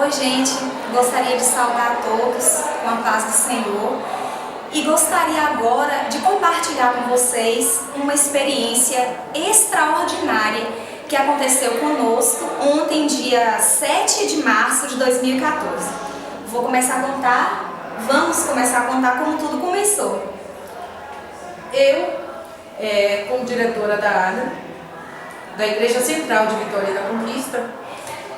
Oi, gente, gostaria de saudar a todos com a paz do Senhor e gostaria agora de compartilhar com vocês uma experiência extraordinária que aconteceu conosco ontem, dia 7 de março de 2014. Vamos começar a contar como tudo começou. Eu, como diretora da ADA, da Igreja Central de Vitória da Conquista,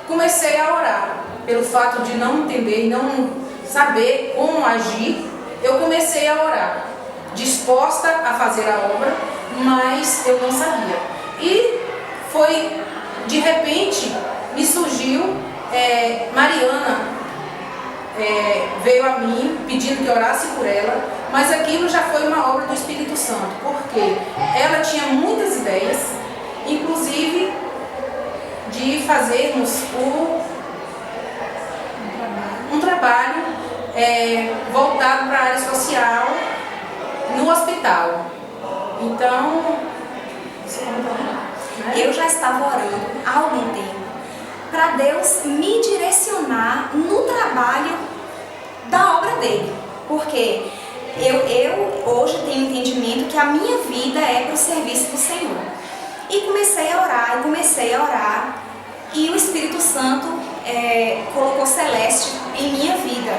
comecei a orar. Pelo fato de não entender e não saber como agir, eu comecei a orar, disposta a fazer a obra, mas eu não sabia. E foi, de repente, me surgiu, Mariana veio a mim pedindo que orasse por ela, mas aquilo já foi uma obra do Espírito Santo, porque ela tinha muitas ideias, inclusive de fazermos um trabalho voltado para a área social no hospital. Então, eu já estava orando há algum tempo para Deus me direcionar no trabalho da obra dele, porque eu hoje tenho entendimento que a minha vida é para o serviço do Senhor. E comecei a orar, e o Espírito Santo colocou Celeste em minha vida.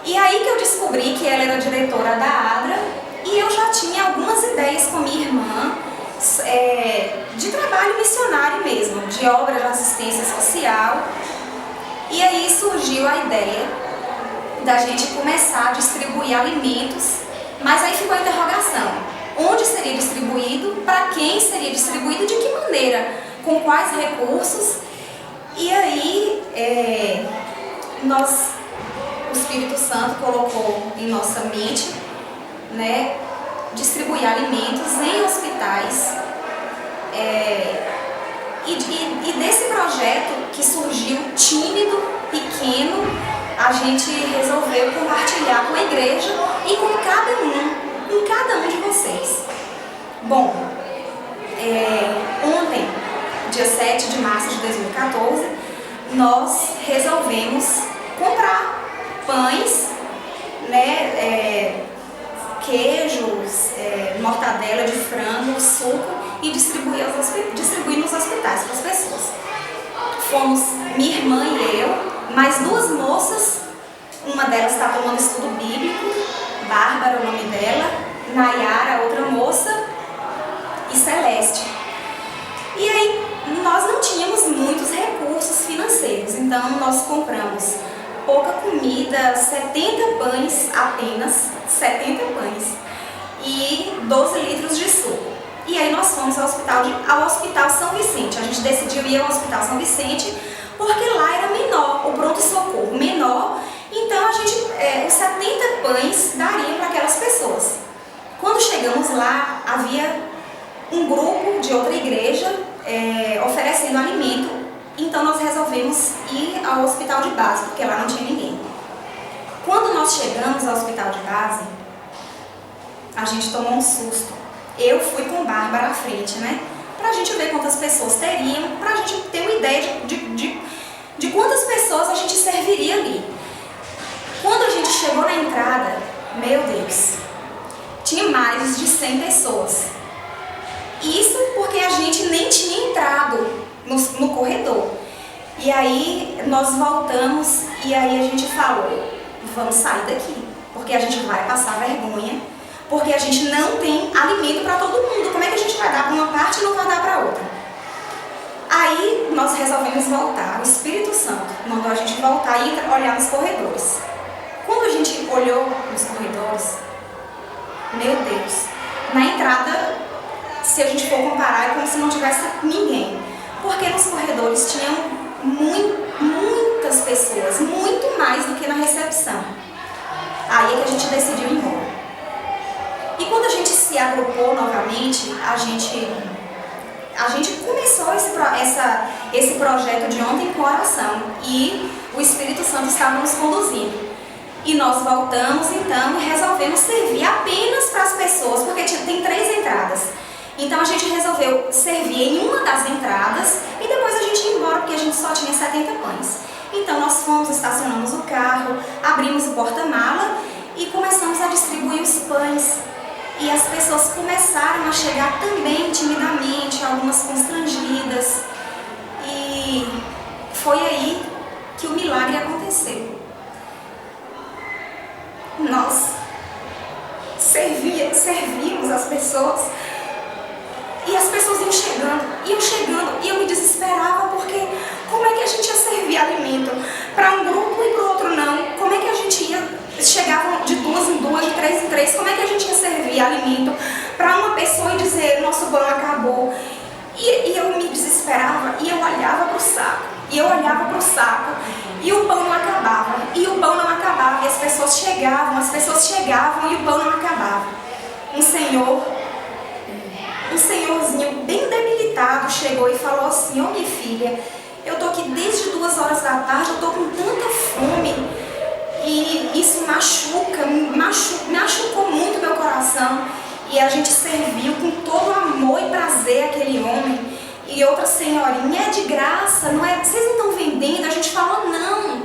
E aí que eu descobri que ela era diretora da ADRA, e eu já tinha algumas ideias com minha irmã, de trabalho missionário mesmo, de obra de assistência social. E aí surgiu a ideia da gente começar a distribuir alimentos, mas aí ficou a interrogação. Onde seria distribuído, para quem seria distribuído, de que maneira, com quais recursos. E aí o Espírito Santo colocou em nossa mente, distribuir alimentos em hospitais. E desse projeto que surgiu tímido, pequeno, a gente resolveu compartilhar com a igreja e com cada um de vocês. Bom, ontem, dia 7 de março de 2014, nós resolvemos comprar pães, queijos, mortadela de frango, suco e distribuir nos hospitais para as pessoas. Fomos minha irmã e eu, mais duas moças, uma delas está tomando estudo bíblico, Bárbara, o nome dela, Nayara, outra moça, e Celeste. E aí nós não tínhamos muitos recursos financeiros, então nós compramos pouca comida, 70 pães apenas, 70 pães e 12 litros de suco. E aí nós fomos ao Hospital São Vicente. A gente decidiu ir ao Hospital São Vicente porque lá era menor, o pronto-socorro menor. Então os 70 pães dariam para aquelas pessoas. Quando chegamos lá, havia um grupo de outra igreja oferecendo alimento. Então nós resolvemos ir ao hospital de base, porque lá não tinha ninguém. Quando nós chegamos ao hospital de base, a gente tomou um susto. Eu fui com Bárbara à frente, pra gente ver quantas pessoas teriam, pra gente ter uma ideia de quantas pessoas a gente serviria ali. Quando a gente chegou na entrada, meu Deus, tinha mais de 100 pessoas. Isso porque a gente nem tinha entrado no corredor. E aí nós voltamos e aí a gente falou, vamos sair daqui, porque a gente vai passar vergonha, porque a gente não tem alimento para todo mundo. Como é que a gente vai dar para uma parte e não vai dar para outra? Aí nós resolvemos voltar. O Espírito Santo mandou a gente voltar e olhar nos corredores. Quando a gente olhou nos corredores, meu Deus, na entrada, se a gente for comparar, é como se não tivesse ninguém. Porque nos corredores tinham muitas pessoas, muito mais do que na recepção. Aí é que a gente decidiu ir embora. E quando a gente se agrupou novamente, a gente começou esse projeto de ontem com oração. E o Espírito Santo estava nos conduzindo. E nós voltamos então e resolvemos servir apenas para as pessoas, porque tem 3 entradas. Então a gente resolveu servir em uma das entradas e depois a gente ia embora, porque a gente só tinha 70 pães. Então Então nós fomos, estacionamos o carro, abrimos o porta-mala e começamos a distribuir os pães. E as pessoas começaram a chegar também timidamente, algumas constrangidas. E foi aí que o milagre aconteceu. Nós servíamos as pessoas e as pessoas iam chegando e eu me desesperava, porque como é que a gente ia servir alimento para um grupo e para o outro não? Como é que a gente ia, chegavam de 2 em 2, de 3 em 3, como é que a gente ia servir alimento para uma pessoa e dizer nosso pão acabou? E eu me desesperava e eu olhava para o saco, e o pão não acabava, e as pessoas chegavam e o pão não acabava. Um senhorzinho bem debilitado chegou e falou assim: ô minha filha, eu tô aqui desde 2 horas da tarde, eu tô com tanta fome, e isso machucou muito meu coração. E a gente serviu com todo amor e prazer aquele homem. E outra senhorinha: é de graça, não é? Vocês não estão vendendo? A gente falou não.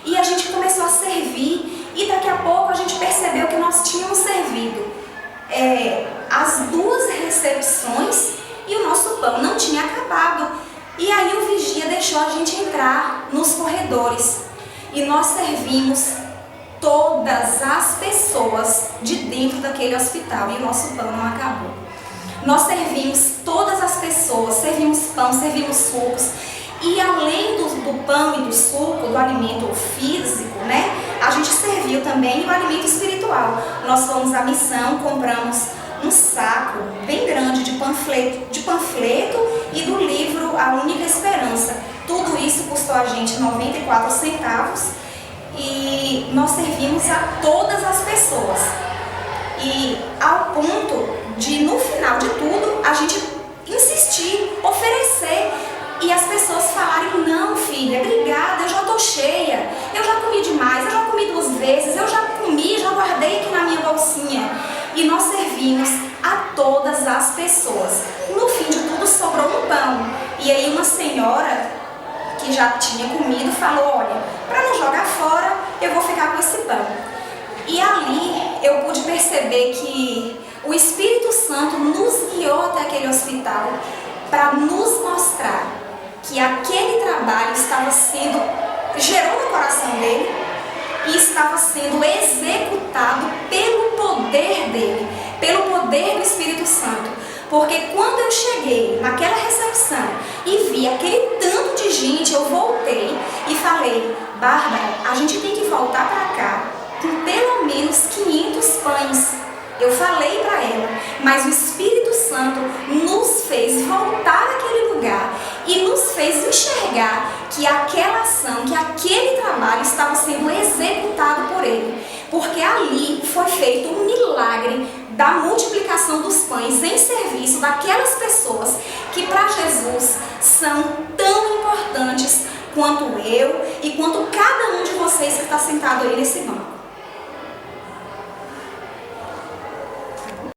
E a gente começou a servir. E daqui a pouco a gente percebeu que nós tínhamos servido as 2 recepções e o nosso pão não tinha acabado. E aí o vigia deixou a gente entrar nos corredores. E nós servimos todas as pessoas de dentro daquele hospital e o nosso pão não acabou. Nós servimos todas as pessoas, servimos pão, servimos sucos, e além do pão e do suco, do alimento físico, né, a gente serviu também o alimento espiritual. Nós fomos à missão, compramos um saco bem grande de panfleto e do livro A Única Esperança. Tudo isso custou a gente 94 centavos. E nós servimos a todas as pessoas. E ao ponto de, no final de tudo, a gente insistir, oferecer. E as pessoas falarem: não, filha, obrigada, eu já estou cheia, eu já comi demais, eu já comi 2 vezes, eu já comi, já guardei aqui na minha bolsinha. E nós servimos a todas as pessoas. No fim de tudo, sobrou um pão. E aí uma senhora que já tinha comido falou: olha, para não jogar fora, eu vou ficar com esse pão. E ali eu pude perceber que o Espírito Santo nos guiou até aquele hospital para nos mostrar que aquele trabalho gerou no coração dele e estava sendo executado pelo poder dele, pelo poder do Espírito Santo. Porque quando eu cheguei naquela recepção e vi aquele tanto de gente, eu voltei e falei: Bárbara, a gente tem que voltar para cá com pelo menos 500 pães. Eu falei para ela, mas o Espírito Santo nos fez voltar àquele lugar e nos fez enxergar que aquela ação, que aquele trabalho estava sendo executado por ele. Porque ali foi feito um milagre da multiplicação dos pães em serviço daquelas pessoas que para Jesus são tão importantes quanto eu e quanto cada um de vocês que está sentado aí nesse banco.